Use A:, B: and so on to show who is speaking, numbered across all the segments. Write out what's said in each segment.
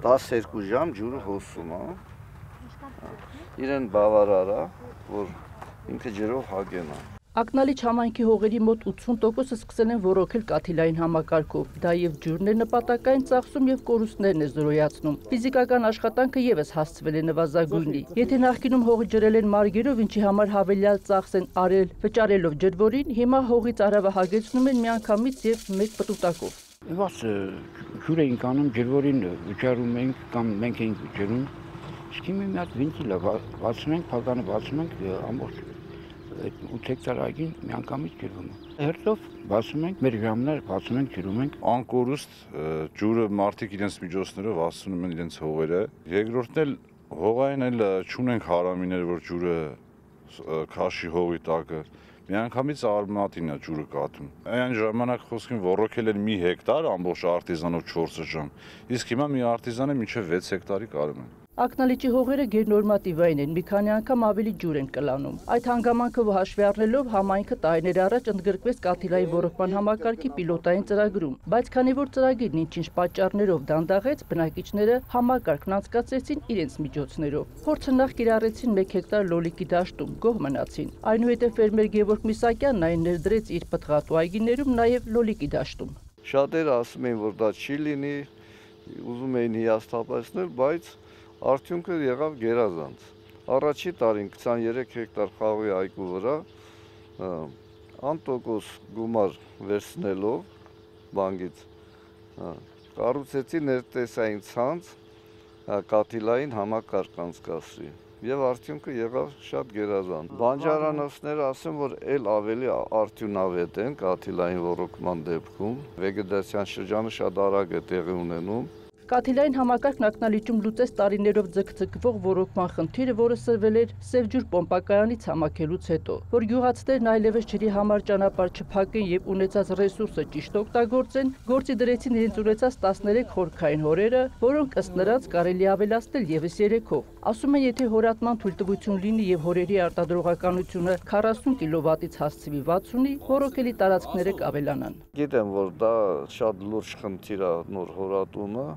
A: 12 ժամ ջուրը հոսում է, իրեն բավարար է, որ ինքը ջրով հագեն է։
B: Ակնալիչ համայնքի հողերի մոտ 80%-ը սկսել են ոռոգել կաթիլային համակարգով, դա եւ ջուրն է նպատակային ծախսում եւ կորուստներն է զրոյացնում։ Ֆիզիկական աշխատանքը եւս հասցվել է նվազագույնի։ Եթե նախկինում հողը ջրել են մարգերով, ինչի համար հավելյալ ծախս են արել վճարելով ջրվորին, հիմա հողից արավը հագեցնում են միանգամից եւ մեկ պտուտակով։
C: Ված ջուր էինք անում, ջրվորին վճարում ենք կամ մենք էինք ջրում։ Իսկ հիմա մի հատ վինտիլ է, բացում ենք, փականը բացում ենք, ամբողջ 8 հեկտար այգին միանգամից ջրվում է։ Հերթով բացում ենք, մեր ժամներ բացում ենք, ջրում ենք։
D: Անկորուստ ջուրը մարդիկ իրենց միջոցներով հասցնում են իրենց հողերը։ Երկրորդն էլ հողային էլ չունենք հարամիներ, որ ջուրը քաշի հողի տակը։ Միանգամից արմատին է ջուրը կաթում։ Այն ժամանակ խոսքին ոռոգել են մի հեկտար ամբողջ արտիզանով 4 ժամ։ Իսկ հիմա մի արտիզանը մինչև 6 հեկտարի կարում են։
B: Ակնալիճի հողերը գերնորմատիվային են, մի քանի անգամ ավելի ջուր են կլանում։ Այդ հանգամանքը հաշվի առնելով համայնքը տարիներ առաջ ընդգրկվեց կաթիլային ոռոգման համակարգի պիլոտային ծրագրում, բայց քանի որ ծրագիրն ինչ-ինչ պատճառներով դանդաղեց, բնակիչները համակարգն անցկացրեցին իրենց միջոցներով։ Փորձը նախ կիրառեցին 1 հեկտար լոլիկի դաշտում, գոհ մնացին։ Այնուհետև ֆերմեր Գևորգ Միսակյանն այն ներդրեց իր պտղատու այգիներում, նաև լոլիկի դաշտում։
A: Շատերը ասում էին, որ դա չի լինի, ուզում էին հիասթափեցնել, բայց արդյունքը եղավ գերազանց։ Առաջի տարին 23 հեկտար խաղի այգու վրա անտոկոս գումար վերցնելով բանկից կառուցեցի ներտեսային ցանց կաթիլային համակարգ անցկացրի եւ արդյունքը եղավ շատ գերազանց։ Բանջարանոցները ասեմ, որ ել ավելի արդյունավետ են կաթիլային ոռոգման դեպքում, վեգետացիան շրջանը շատ արագ է տեղի ունենում։
B: Կաթիլային համակարգն ակնալիճում լուծեց տարիներով ձգձգվող ոռոգման խնդիրը, որը սրվել էր Սևջուր պոմպակայանից համակելուց հետո, որ գյուղացիներն այլևս ջրի համար ճանապարհ չփակեն եւ ունեցած ռեսուրսը ճիշտ օգտագործեն, գործի դրեցին իրենց ունեցած 13 խորքային հորերը, որոնք ըստ նրանց կարելի ավելացնել եւս 3-ով։ Ասում են, եթե հորատման թույլտվություն լինի եւ հորերի արտադրողականությունը 40 կիլովատից հասցվի 60-ի, ոռոգելի տարածքները կավելանան։
A: Գիտեմ, որ դա շատ լուրջ խնդիր է նոր հորատումը,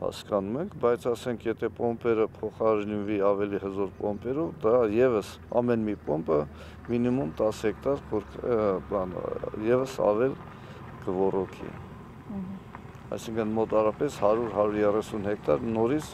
A: հասկանում ենք, բայց ասենք, եթե պոմպերը փոխարինվի ավելի հզոր պոմպերով, դա եւս ամեն մի պոմպը մինիմում 10 հեկտար եւս ավել կոռոգի։ Այսինքն մոտարապես 100-130 հեկտար նորից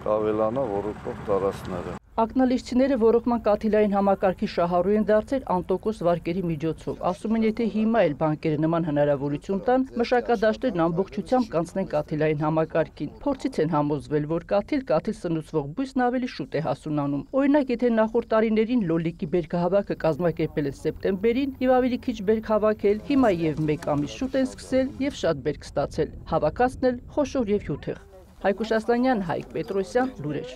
A: կավելանա ոռոգող տարածքները։
B: Ակնալիճցիները ոռոգման կաթիլային համակարգի շահառու են դարձել անտոկոս վարկերի միջոցով։ Ասում են, եթե հիմա էլ բանկերը նման հնարավորություն տան, մշակադաշտերն ամբողջությամբ կանցնեն կաթիլային համակարգին։ Փորձից են համոզվել, որ կաթիլ սնուցվող բույսն ավելի շուտ է հասունանում։ Օրինակ, եթե նախորդ տարիներին լոլիկի բերքահավաքը կազմակերպել են սեպտեմբերին եւ ավելի քիչ բերք հավաքել, հիմա եւ 1 ամիս շուտ են սկսել եւ շատ բերք ստացել։ Հավաքածն էլ խոշոր եւ հյութեղ։ Հայկուշ Ասլանյան, Հայկ Պետրոսյան, լուրեր։